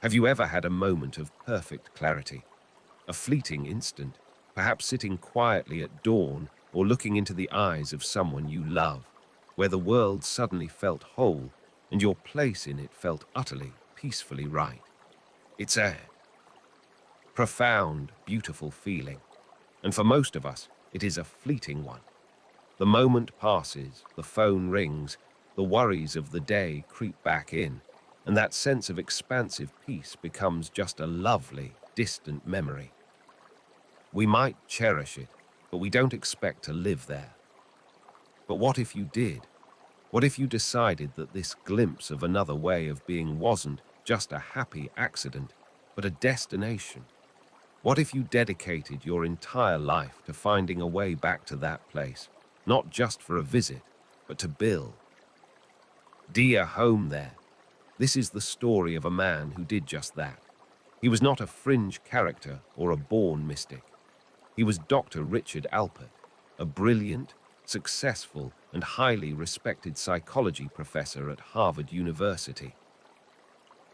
Have you ever had a moment of perfect clarity? A fleeting instant, perhaps sitting quietly at dawn or looking into the eyes of someone you love, where the world suddenly felt whole and your place in it felt utterly, peacefully right. It's a profound, beautiful feeling, and for most of us, it is a fleeting one. The moment passes, the phone rings, the worries of the day creep back in, and that sense of expansive peace becomes just a lovely, distant memory. We might cherish it, but we don't expect to live there. But what if you did? What if you decided that this glimpse of another way of being wasn't just a happy accident, but a destination? What if you dedicated your entire life to finding a way back to that place, not just for a visit, but to build? Dear home there. This is the story of a man who did just that. He was not a fringe character or a born mystic. He was Dr. Richard Alpert, a brilliant, successful, and highly respected psychology professor at Harvard University.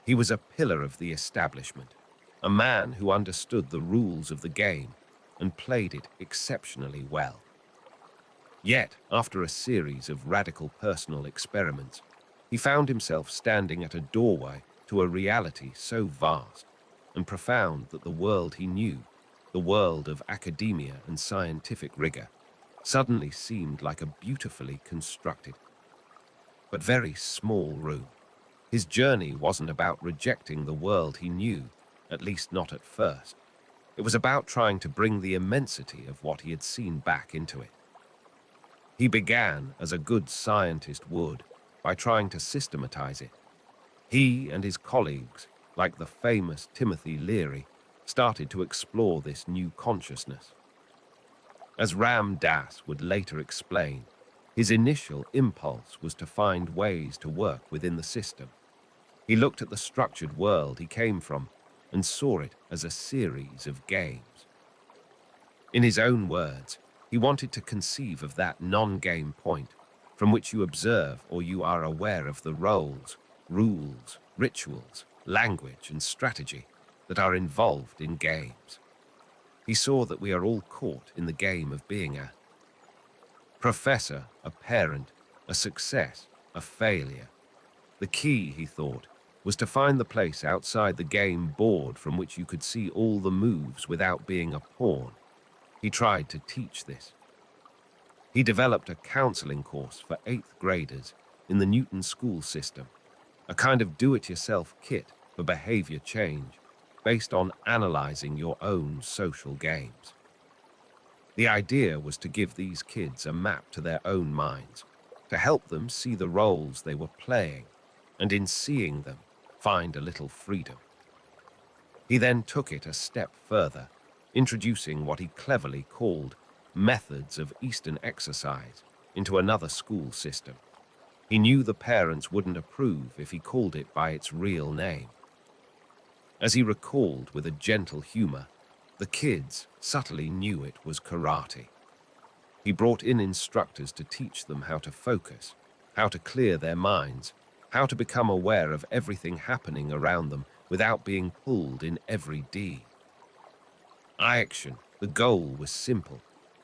He was a pillar of the establishment, a man who understood the rules of the game and played it exceptionally well. Yet, after a series of radical personal experiments, he found himself standing at a doorway to a reality so vast and profound that the world he knew, the world of academia and scientific rigor, suddenly seemed like a beautifully constructed, but very small room. His journey wasn't about rejecting the world he knew, at least not at first. It was about trying to bring the immensity of what he had seen back into it. He began, as a good scientist would, by trying to systematize it. He and his colleagues, like the famous Timothy Leary, started to explore this new consciousness. As Ram Dass would later explain, his initial impulse was to find ways to work within the system. He looked at the structured world he came from and saw it as a series of games. In his own words, he wanted to conceive of that non-game point from which you observe or you are aware of the roles, rules, rituals, language, and strategy that are involved in games. He saw that we are all caught in the game of being a professor, a parent, a success, a failure. The key, he thought, was to find the place outside the game board from which you could see all the moves without being a pawn. He tried to teach this. He developed a counseling course for 8th graders in the Newton school system, a kind of do-it-yourself kit for behavior change based on analyzing your own social games. The idea was to give these kids a map to their own minds, to help them see the roles they were playing, and in seeing them, find a little freedom. He then took it a step further, introducing what he cleverly called methods of Eastern exercise into another school system. He knew the parents wouldn't approve if he called it by its real name. As he recalled with a gentle humor, the kids subtly knew it was karate. He brought in instructors to teach them how to focus, how to clear their minds, how to become aware of everything happening around them without being pulled in every deed. Action, the goal was simple,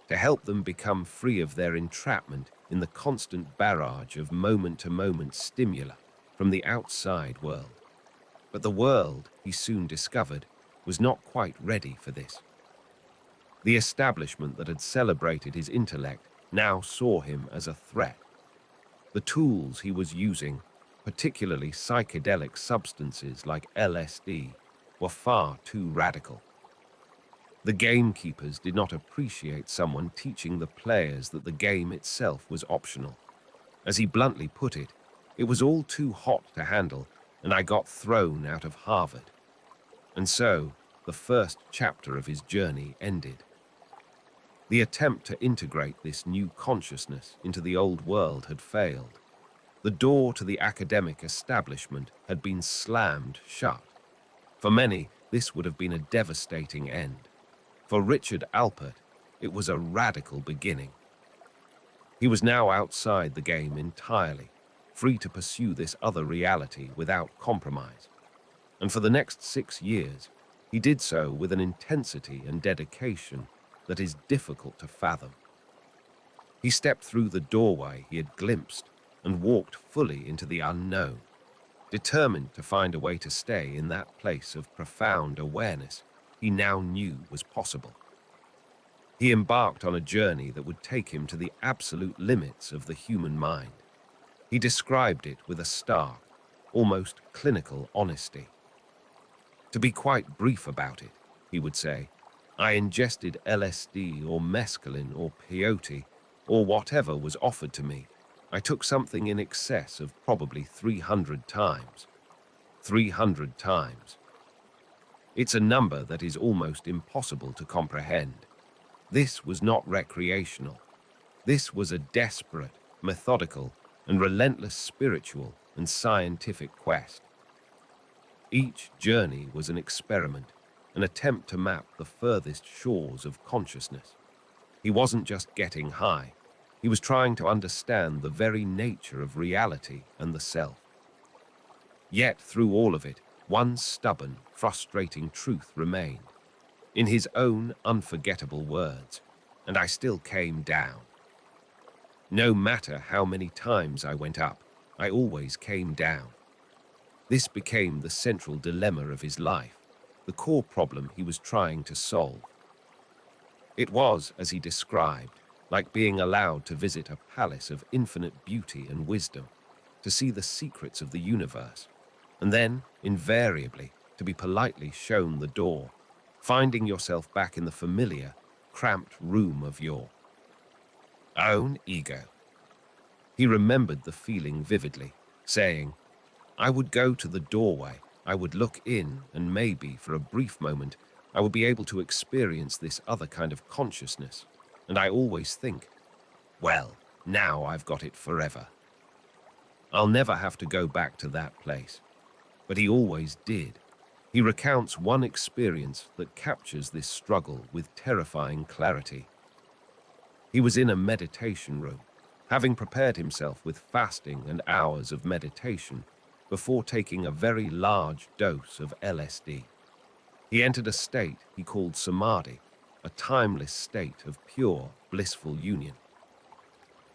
to help them become free of their entrapment in the constant barrage of moment-to-moment stimuli from the outside world. But the world, he soon discovered, was not quite ready for this. The establishment that had celebrated his intellect now saw him as a threat. The tools he was using, particularly psychedelic substances like LSD, were far too radical. The gamekeepers did not appreciate someone teaching the players that the game itself was optional. As he bluntly put it, it was all too hot to handle, and I got thrown out of Harvard. And so, the first chapter of his journey ended. The attempt to integrate this new consciousness into the old world had failed. The door to the academic establishment had been slammed shut. For many, this would have been a devastating end. For Richard Alpert, it was a radical beginning. He was now outside the game entirely, free to pursue this other reality without compromise. And for the next 6 years, he did so with an intensity and dedication that is difficult to fathom. He stepped through the doorway he had glimpsed and walked fully into the unknown, determined to find a way to stay in that place of profound awareness he now knew was possible. He embarked on a journey that would take him to the absolute limits of the human mind. He described it with a stark, almost clinical honesty. To be quite brief about it, he would say, I ingested LSD or mescaline or peyote or whatever was offered to me. I took something in excess of probably 300 times. 300 times. It's a number that is almost impossible to comprehend. This was not recreational. This was a desperate, methodical, and relentless spiritual and scientific quest. Each journey was an experiment, an attempt to map the furthest shores of consciousness. He wasn't just getting high. He was trying to understand the very nature of reality and the self. Yet through all of it, one stubborn, frustrating truth remained. In his own unforgettable words, and I still came down. No matter how many times I went up, I always came down. This became the central dilemma of his life, the core problem he was trying to solve. It was, as he described, like being allowed to visit a palace of infinite beauty and wisdom, to see the secrets of the universe, and then, invariably, to be politely shown the door, finding yourself back in the familiar, cramped room of your own ego. He remembered the feeling vividly, saying, I would go to the doorway, I would look in, and maybe, for a brief moment, I would be able to experience this other kind of consciousness. And I always think, well, now I've got it forever. I'll never have to go back to that place. But he always did. He recounts one experience that captures this struggle with terrifying clarity. He was in a meditation room, having prepared himself with fasting and hours of meditation before taking a very large dose of LSD. He entered a state he called samadhi, a timeless state of pure, blissful union.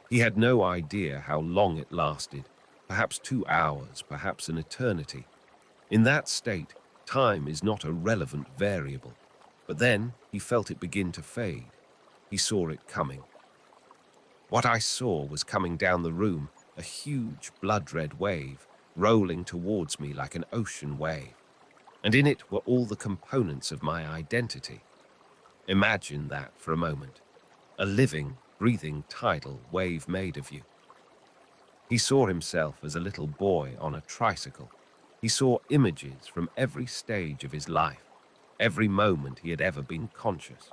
He had no idea how long it lasted, perhaps 2 hours, perhaps an eternity. In that state, time is not a relevant variable. But then he felt it begin to fade. He saw it coming. What I saw was coming down the room, a huge blood-red wave, rolling towards me like an ocean wave. And in it were all the components of my identity. Imagine that for a moment. A living, breathing tidal wave made of you. He saw himself as a little boy on a tricycle. He saw images from every stage of his life, every moment he had ever been conscious.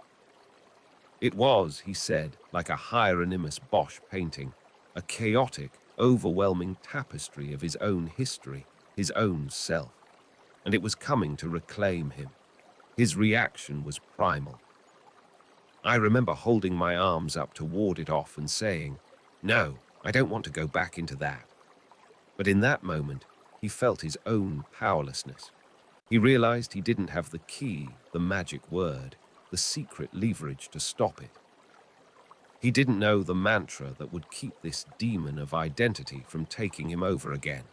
It was, he said, like a Hieronymus Bosch painting, a chaotic, overwhelming tapestry of his own history, his own self. And it was coming to reclaim him. His reaction was primal. I remember holding my arms up to ward it off and saying, no, I don't want to go back into that. But in that moment, he felt his own powerlessness. He realized he didn't have the key, the magic word, the secret leverage to stop it. He didn't know the mantra that would keep this demon of identity from taking him over again.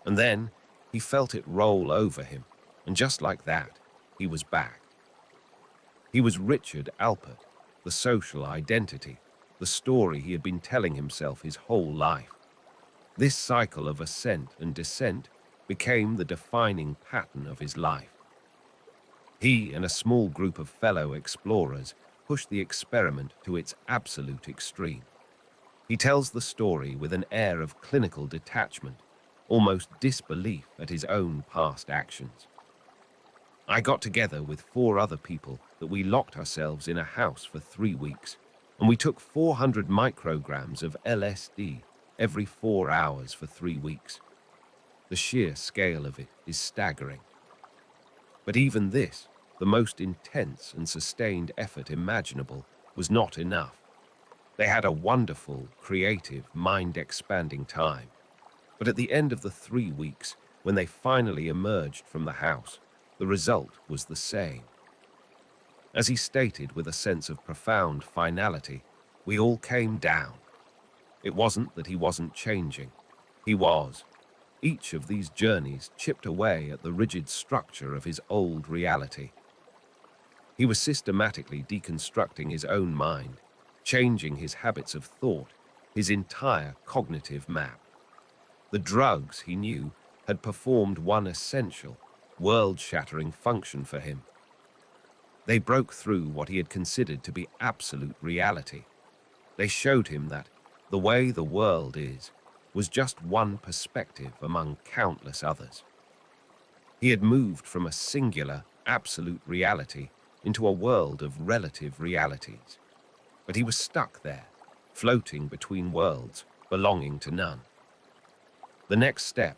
And then he felt it roll over him, and just like that, he was back. He was Richard Alpert, the social identity, the story he had been telling himself his whole life. This cycle of ascent and descent became the defining pattern of his life. He and a small group of fellow explorers pushed the experiment to its absolute extreme. He tells the story with an air of clinical detachment, almost disbelief at his own past actions. I got together with 4 other people that we locked ourselves in a house for 3 weeks, and we took 400 micrograms of LSD every 4 hours for 3 weeks. The sheer scale of it is staggering. But even this, the most intense and sustained effort imaginable, was not enough. They had a wonderful, creative, mind-expanding time. But at the end of the 3 weeks, when they finally emerged from the house, the result was the same. As he stated with a sense of profound finality, we all came down. It wasn't that he wasn't changing. He was. Each of these journeys chipped away at the rigid structure of his old reality. He was systematically deconstructing his own mind, changing his habits of thought, his entire cognitive map. The drugs, he knew, had performed one essential, world-shattering function for him. They broke through what he had considered to be absolute reality. They showed him that the way the world is was just one perspective among countless others. He had moved from a singular, absolute reality into a world of relative realities. But he was stuck there, floating between worlds, belonging to none. The next step,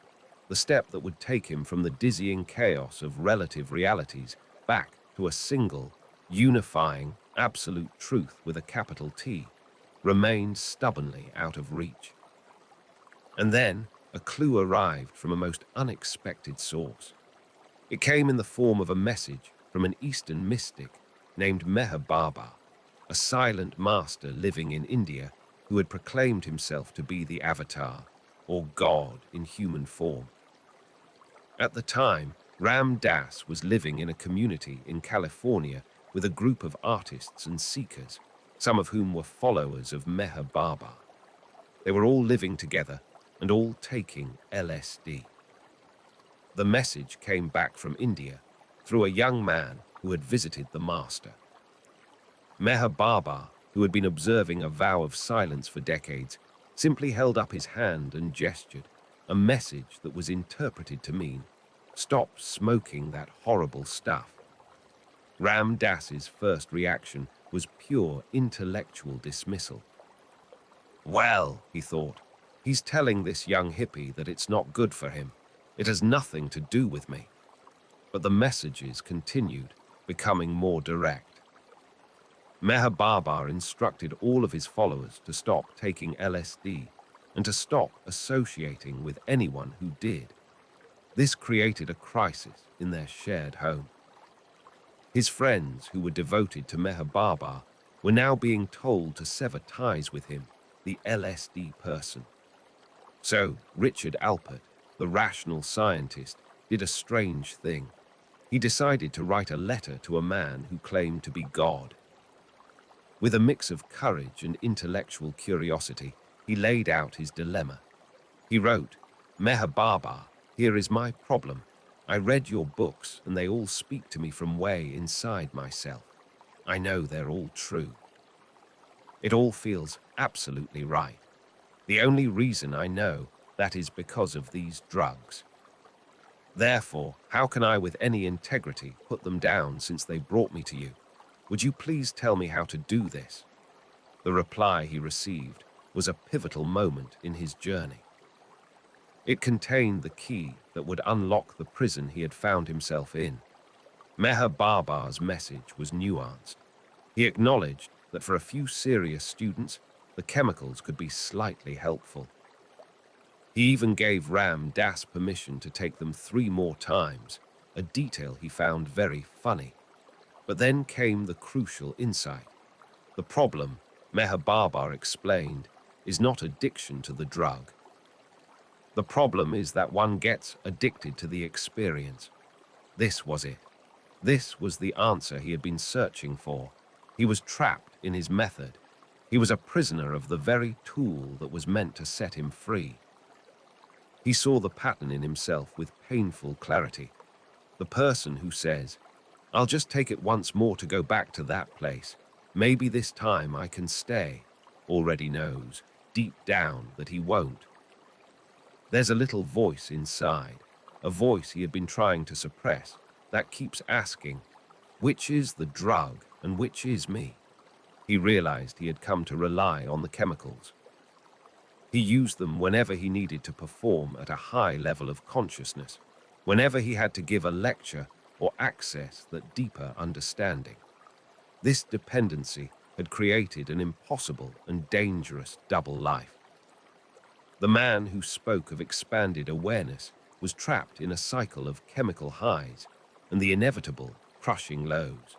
the step that would take him from the dizzying chaos of relative realities back to a single, unifying, absolute truth with a capital T, remained stubbornly out of reach. And then a clue arrived from a most unexpected source. It came in the form of a message from an Eastern mystic named Meher Baba, a silent master living in India who had proclaimed himself to be the Avatar, or God in human form. At the time, Ram Dass was living in a community in California with a group of artists and seekers, some of whom were followers of Meher Baba. They were all living together and all taking LSD. The message came back from India through a young man who had visited the master. Meher Baba, who had been observing a vow of silence for decades, simply held up his hand and gestured, a message that was interpreted to mean, "Stop smoking that horrible stuff." Ram Dass's first reaction was pure intellectual dismissal. Well, he thought, he's telling this young hippie that it's not good for him. It has nothing to do with me. But the messages continued, becoming more direct. Meher Baba instructed all of his followers to stop taking LSD and to stop associating with anyone who did. This created a crisis in their shared home. His friends, who were devoted to Meher Baba, were now being told to sever ties with him, the LSD person. So Richard Alpert, the rational scientist, did a strange thing. He decided to write a letter to a man who claimed to be God. With a mix of courage and intellectual curiosity, he laid out his dilemma. He wrote, "Meher Baba, here is my problem. I read your books and they all speak to me from way inside myself. I know they're all true. It all feels absolutely right. The only reason I know that is because of these drugs. Therefore, how can I with any integrity put them down since they brought me to you? Would you please tell me how to do this?" The reply he received was a pivotal moment in his journey. It contained the key that would unlock the prison he had found himself in. Meher Baba's message was nuanced. He acknowledged that for a few serious students, the chemicals could be slightly helpful. He even gave Ram Dass permission to take them 3 more times, a detail he found very funny. But then came the crucial insight. The problem, Meher Baba explained, is not addiction to the drug. The problem is that one gets addicted to the experience. This was it. This was the answer he had been searching for. He was trapped in his method. He was a prisoner of the very tool that was meant to set him free. He saw the pattern in himself with painful clarity. The person who says, "I'll just take it once more to go back to that place. Maybe this time I can stay," already knows, deep down, that he won't. There's a little voice inside, a voice he had been trying to suppress, that keeps asking, which is the drug and which is me? He realized he had come to rely on the chemicals. He used them whenever he needed to perform at a high level of consciousness, whenever he had to give a lecture or access that deeper understanding. This dependency had created an impossible and dangerous double life. The man who spoke of expanded awareness was trapped in a cycle of chemical highs and the inevitable crushing lows.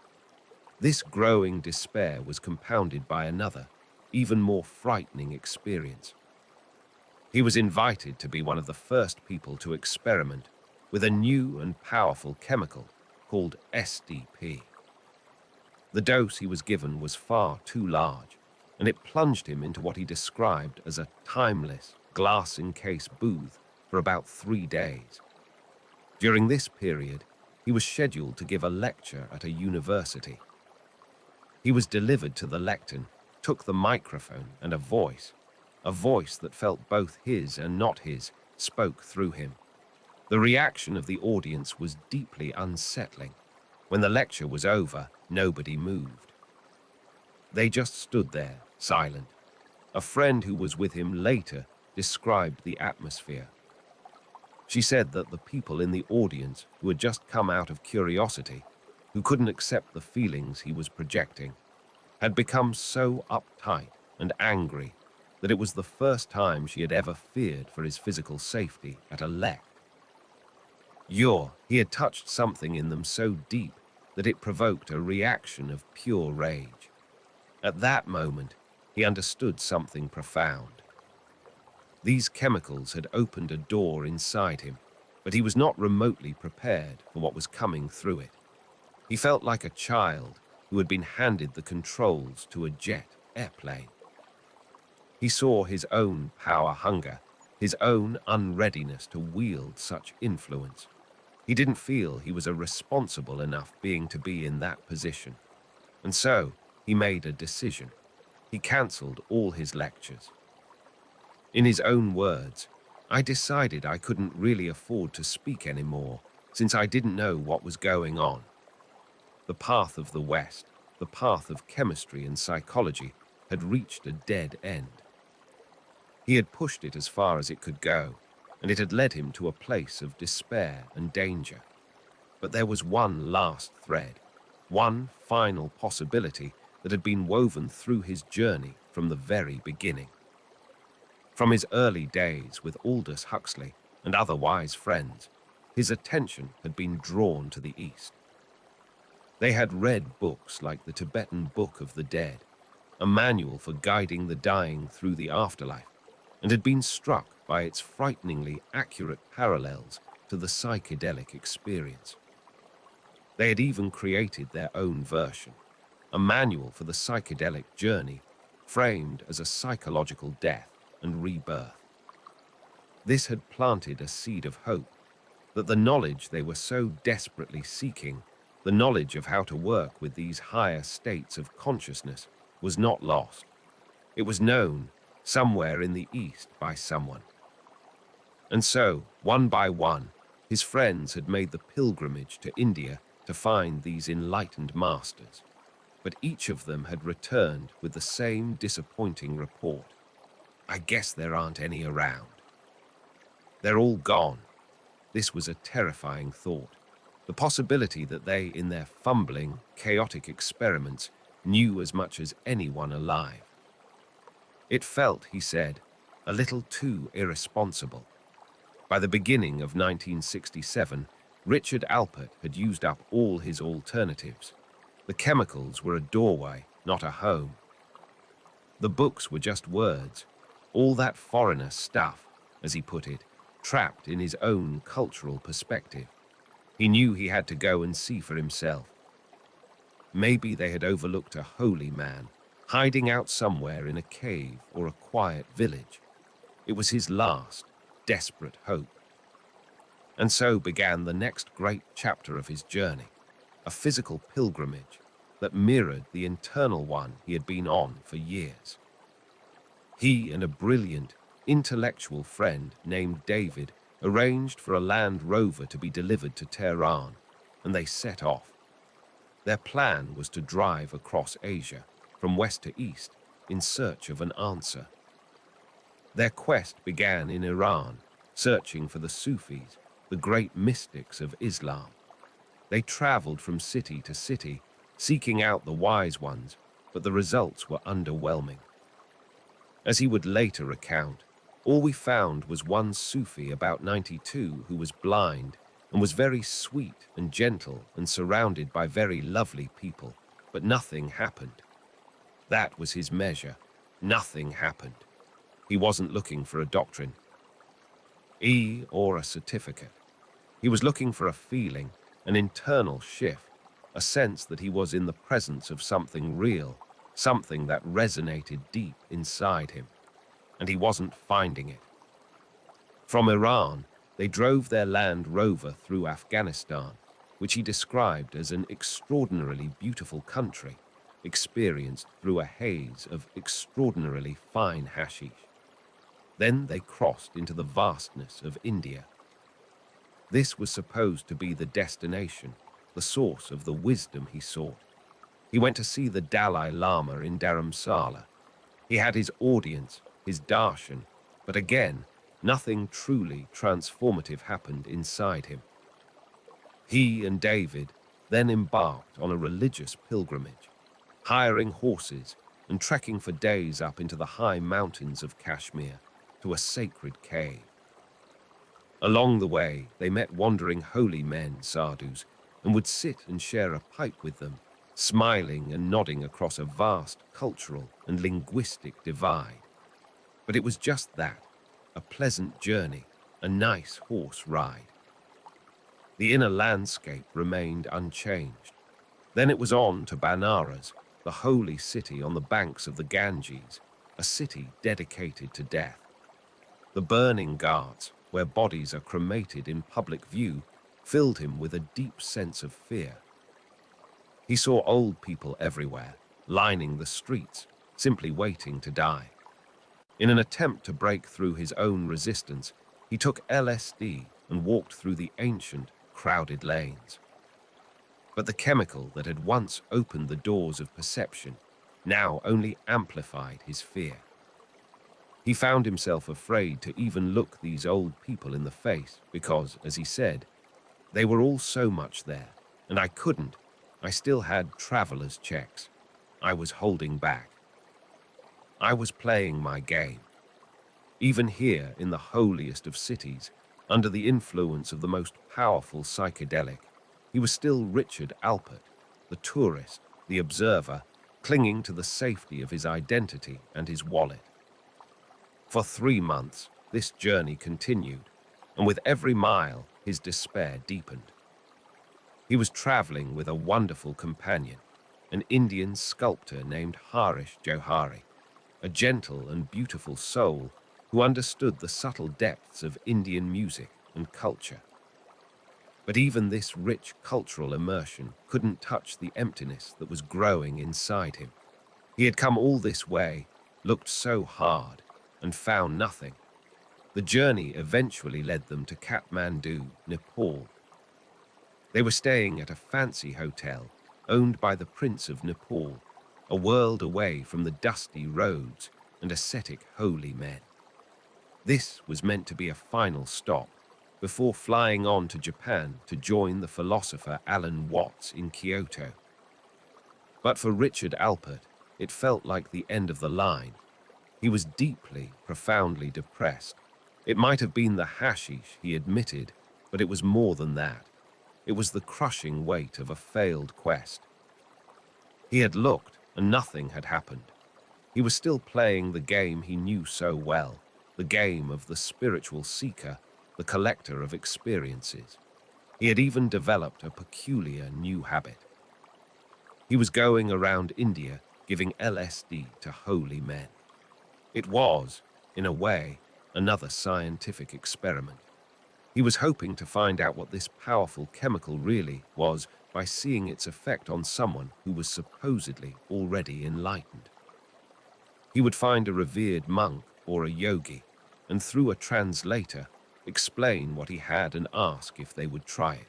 This growing despair was compounded by another, even more frightening experience. He was invited to be one of the first people to experiment with a new and powerful chemical called SDP. The dose he was given was far too large, and it plunged him into what he described as a timeless, glass-encased booth for about 3 days. During this period, he was scheduled to give a lecture at a university. He was delivered to the lectern, took the microphone, and a voice that felt both his and not his, spoke through him. The reaction of the audience was deeply unsettling. When the lecture was over, nobody moved. They just stood there, silent. A friend who was with him later described the atmosphere. She said that the people in the audience who had just come out of curiosity, who couldn't accept the feelings he was projecting, had become so uptight and angry that it was the first time she had ever feared for his physical safety at a lect. He had touched something in them so deep that it provoked a reaction of pure rage. At that moment, he understood something profound. These chemicals had opened a door inside him, but he was not remotely prepared for what was coming through it. He felt like a child who had been handed the controls to a jet airplane. He saw his own power hunger, his own unreadiness to wield such influence. He didn't feel he was a responsible enough being to be in that position. And so, he made a decision. He cancelled all his lectures. In his own words, "I decided I couldn't really afford to speak anymore, since I didn't know what was going on." The path of the West, the path of chemistry and psychology, had reached a dead end. He had pushed it as far as it could go, and it had led him to a place of despair and danger. But there was one last thread, one final possibility that had been woven through his journey from the very beginning. From his early days with Aldous Huxley and other wise friends, his attention had been drawn to the East. They had read books like the Tibetan Book of the Dead, a manual for guiding the dying through the afterlife, and had been struck by its frighteningly accurate parallels to the psychedelic experience. They had even created their own version, a manual for the psychedelic journey, framed as a psychological death and rebirth. This had planted a seed of hope, that the knowledge they were so desperately seeking, the knowledge of how to work with these higher states of consciousness, was not lost. It was known somewhere in the East by someone. And so, one by one, his friends had made the pilgrimage to India to find these enlightened masters. But each of them had returned with the same disappointing report. "I guess there aren't any around. They're all gone." This was a terrifying thought. The possibility that they, in their fumbling, chaotic experiments, knew as much as anyone alive. It felt, he said, a little too irresponsible. By the beginning of 1967, Richard Alpert had used up all his alternatives. The chemicals were a doorway, not a home. The books were just words, all that foreigner stuff, as he put it, trapped in his own cultural perspective. He knew he had to go and see for himself. Maybe they had overlooked a holy man, hiding out somewhere in a cave or a quiet village. It was his last, desperate hope. And so began the next great chapter of his journey, a physical pilgrimage that mirrored the internal one he had been on for years. He and a brilliant, intellectual friend named David arranged for a Land Rover to be delivered to Tehran, and they set off. Their plan was to drive across Asia, from west to east, in search of an answer. Their quest began in Iran, searching for the Sufis, the great mystics of Islam. They traveled from city to city, seeking out the wise ones, but the results were underwhelming. As he would later recount, All we found was one Sufi about 92 who was blind and was very sweet and gentle and surrounded by very lovely people, but nothing happened. That was his measure. Nothing happened. He wasn't looking for a doctrine, or a certificate. He was looking for a feeling, an internal shift, a sense that he was in the presence of something real, something that resonated deep inside him, and he wasn't finding it. From Iran, they drove their Land Rover through Afghanistan, which he described as an extraordinarily beautiful country, experienced through a haze of extraordinarily fine hashish. Then they crossed into the vastness of India. This was supposed to be the destination, the source of the wisdom he sought. He went to see the Dalai Lama in Dharamsala. He had his audience, his darshan, but again, nothing truly transformative happened inside him. He and David then embarked on a religious pilgrimage, hiring horses and trekking for days up into the high mountains of Kashmir to a sacred cave. Along the way, they met wandering holy men, sadhus, and would sit and share a pipe with them, smiling and nodding across a vast cultural and linguistic divide. But it was just that, a pleasant journey, a nice horse ride. The inner landscape remained unchanged. Then it was on to Banaras, the holy city on the banks of the Ganges, a city dedicated to death. The burning ghats, where bodies are cremated in public view, filled him with a deep sense of fear. He saw old people everywhere, lining the streets, simply waiting to die. In an attempt to break through his own resistance, he took LSD and walked through the ancient, crowded lanes. But the chemical that had once opened the doors of perception now only amplified his fear. He found himself afraid to even look these old people in the face because, as he said, they were all so much there, and I couldn't. I still had traveler's checks. I was holding back. I was playing my game. Even here in the holiest of cities, under the influence of the most powerful psychedelic, he was still Richard Alpert, the tourist, the observer, clinging to the safety of his identity and his wallet. For 3 months, this journey continued, and with every mile, his despair deepened. He was traveling with a wonderful companion, an Indian sculptor named Harish Johari, a gentle and beautiful soul who understood the subtle depths of Indian music and culture. But even this rich cultural immersion couldn't touch the emptiness that was growing inside him. He had come all this way, looked so hard, and found nothing. The journey eventually led them to Kathmandu, Nepal. They were staying at a fancy hotel owned by the Prince of Nepal, a world away from the dusty roads and ascetic holy men. This was meant to be a final stop before flying on to Japan to join the philosopher Alan Watts in Kyoto. But for Richard Alpert, it felt like the end of the line. He was deeply, profoundly depressed. It might have been the hashish, he admitted, but it was more than that. It was the crushing weight of a failed quest. He had looked, and nothing had happened. He was still playing the game he knew so well, the game of the spiritual seeker, the collector of experiences. He had even developed a peculiar new habit. He was going around India giving LSD to holy men. It was, in a way, another scientific experiment. He was hoping to find out what this powerful chemical really was by seeing its effect on someone who was supposedly already enlightened. He would find a revered monk or a yogi, and through a translator, explain what he had and ask if they would try it.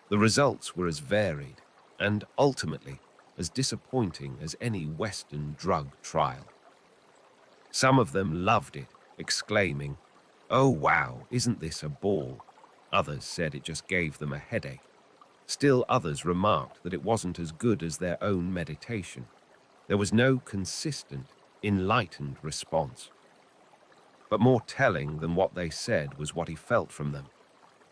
The results were as varied and, ultimately, as disappointing as any Western drug trial. Some of them loved it, exclaiming, "Oh wow, isn't this a ball?" Others said it just gave them a headache. Still others remarked that it wasn't as good as their own meditation. There was no consistent, enlightened response. But more telling than what they said was what he felt from them.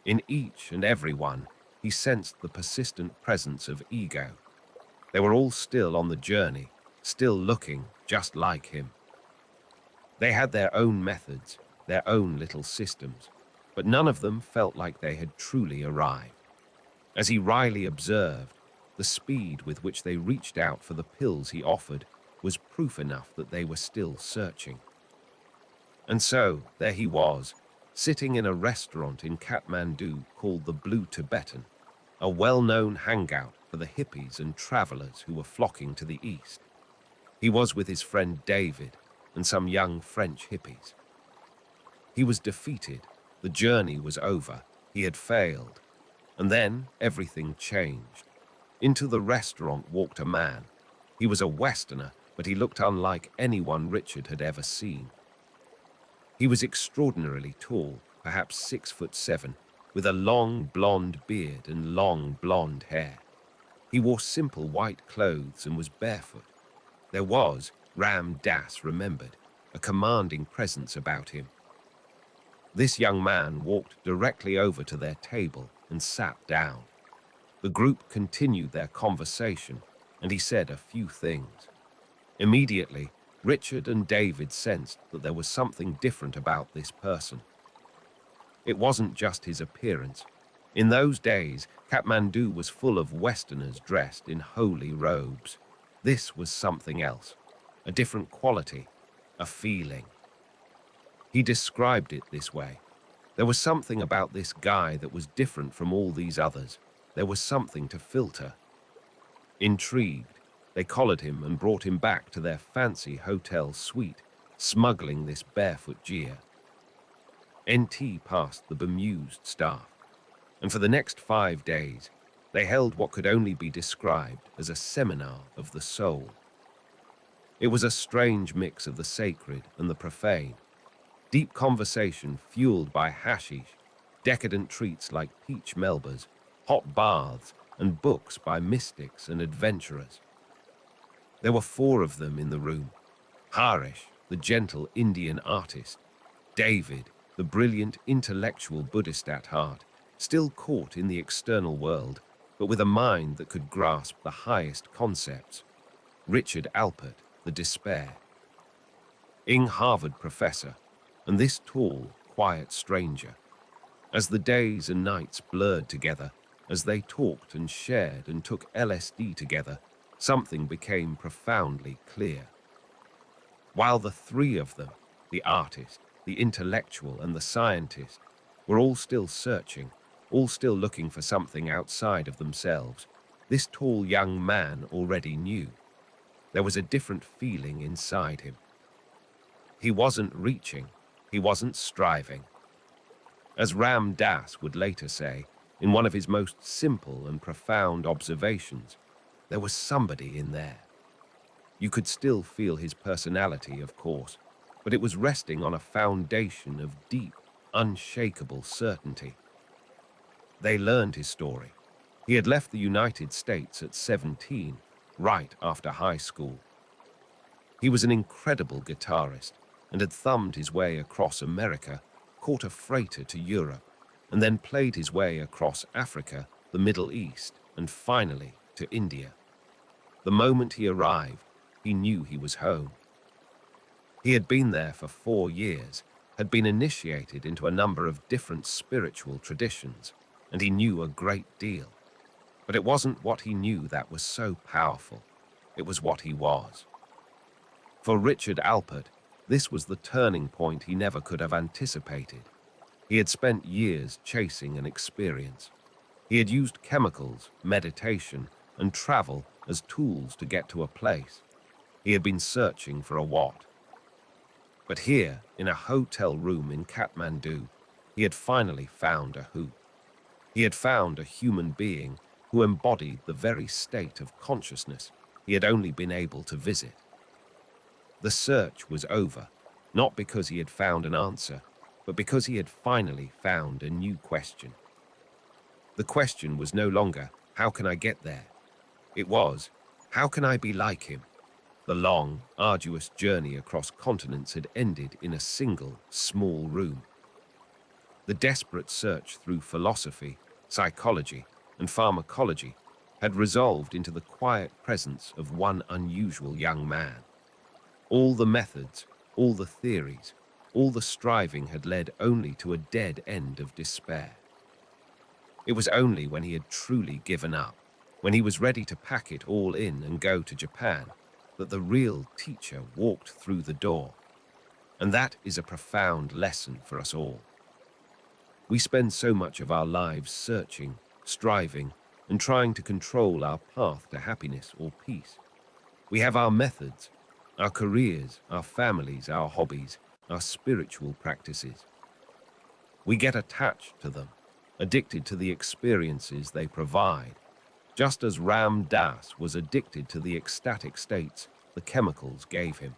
In each and every one, he sensed the persistent presence of ego. They were all still on the journey, still looking just like him. They had their own methods, their own little systems, but none of them felt like they had truly arrived. As he wryly observed, the speed with which they reached out for the pills he offered was proof enough that they were still searching. And so, there he was, sitting in a restaurant in Kathmandu called the Blue Tibetan, a well-known hangout for the hippies and travelers who were flocking to the east. He was with his friend David and some young French hippies. He was defeated, the journey was over, he had failed. And then everything changed. Into the restaurant walked a man. He was a Westerner, but he looked unlike anyone Richard had ever seen. He was extraordinarily tall, perhaps 6'7", with a long blonde beard and long blonde hair. He wore simple white clothes and was barefoot. There was, Ram Dass remembered, a commanding presence about him. This young man walked directly over to their table and sat down. The group continued their conversation, and he said a few things. Immediately, Richard and David sensed that there was something different about this person. It wasn't just his appearance. In those days, Kathmandu was full of Westerners dressed in holy robes. This was something else, a different quality, a feeling. He described it this way. There was something about this guy that was different from all these others. There was something to filter. Intrigued, they collared him and brought him back to their fancy hotel suite, smuggling this barefoot Gia. NT passed the bemused staff, and for the next 5 days, they held what could only be described as a seminar of the soul. It was a strange mix of the sacred and the profane. Deep conversation fueled by hashish, decadent treats like peach melbas, hot baths, and books by mystics and adventurers. There were 4 of them in the room. Harish, the gentle Indian artist. David, the brilliant intellectual Buddhist at heart, still caught in the external world, but with a mind that could grasp the highest concepts. Richard Alpert, the despair. Ing Harvard professor, and this tall, quiet stranger. As the days and nights blurred together, as they talked and shared and took LSD together, something became profoundly clear. While the 3 of them, the artist, the intellectual, and the scientist, were all still searching, all still looking for something outside of themselves, this tall young man already knew. There was a different feeling inside him. He wasn't reaching. He wasn't striving. As Ram Dass would later say, in one of his most simple and profound observations, there was somebody in there. You could still feel his personality, of course, but it was resting on a foundation of deep, unshakable certainty. They learned his story. He had left the United States at 17, right after high school. He was an incredible guitarist, and had thumbed his way across America, caught a freighter to Europe, and then played his way across Africa, the Middle East, and finally to India. The moment he arrived, he knew he was home. He had been there for 4 years, had been initiated into a number of different spiritual traditions, and he knew a great deal. But it wasn't what he knew that was so powerful. It was what he was. For Richard Alpert, this was the turning point he never could have anticipated. He had spent years chasing an experience. He had used chemicals, meditation, and travel as tools to get to a place. He had been searching for a what. But here, in a hotel room in Kathmandu, he had finally found a who. He had found a human being who embodied the very state of consciousness he had only been able to visit. The search was over, not because he had found an answer, but because he had finally found a new question. The question was no longer, how can I get there? It was, how can I be like him? The long, arduous journey across continents had ended in a single, small room. The desperate search through philosophy, psychology, and pharmacology had resolved into the quiet presence of one unusual young man. All the methods, all the theories, all the striving had led only to a dead end of despair. It was only when he had truly given up, when he was ready to pack it all in and go to Japan, that the real teacher walked through the door. And that is a profound lesson for us all. We spend so much of our lives searching, striving, and trying to control our path to happiness or peace. We have our methods, our careers, our families, our hobbies, our spiritual practices. We get attached to them, addicted to the experiences they provide, just as Ram Dass was addicted to the ecstatic states the chemicals gave him.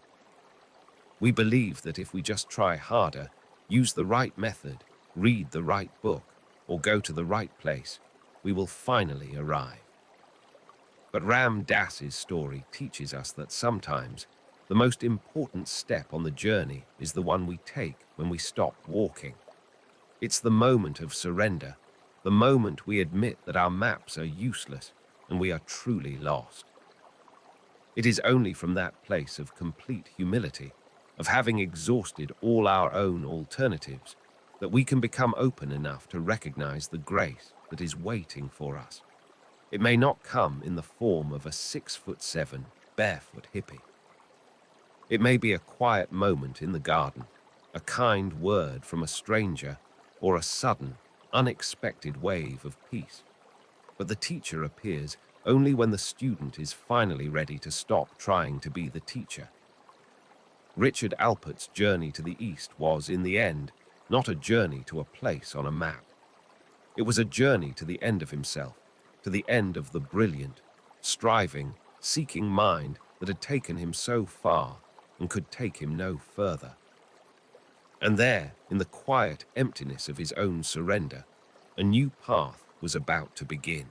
We believe that if we just try harder, use the right method, read the right book, or go to the right place, we will finally arrive. But Ram Dass's story teaches us that sometimes the most important step on the journey is the one we take when we stop walking. It's the moment of surrender, the moment we admit that our maps are useless and we are truly lost. It is only from that place of complete humility, of having exhausted all our own alternatives, that we can become open enough to recognize the grace that is waiting for us. It may not come in the form of a 6'7" barefoot hippie. It may be a quiet moment in the garden, a kind word from a stranger, or a sudden, unexpected wave of peace. But the teacher appears only when the student is finally ready to stop trying to be the teacher. Richard Alpert's journey to the East was, in the end, not a journey to a place on a map. It was a journey to the end of himself, to the end of the brilliant, striving, seeking mind that had taken him so far and could take him no further. And there, in the quiet emptiness of his own surrender, a new path was about to begin.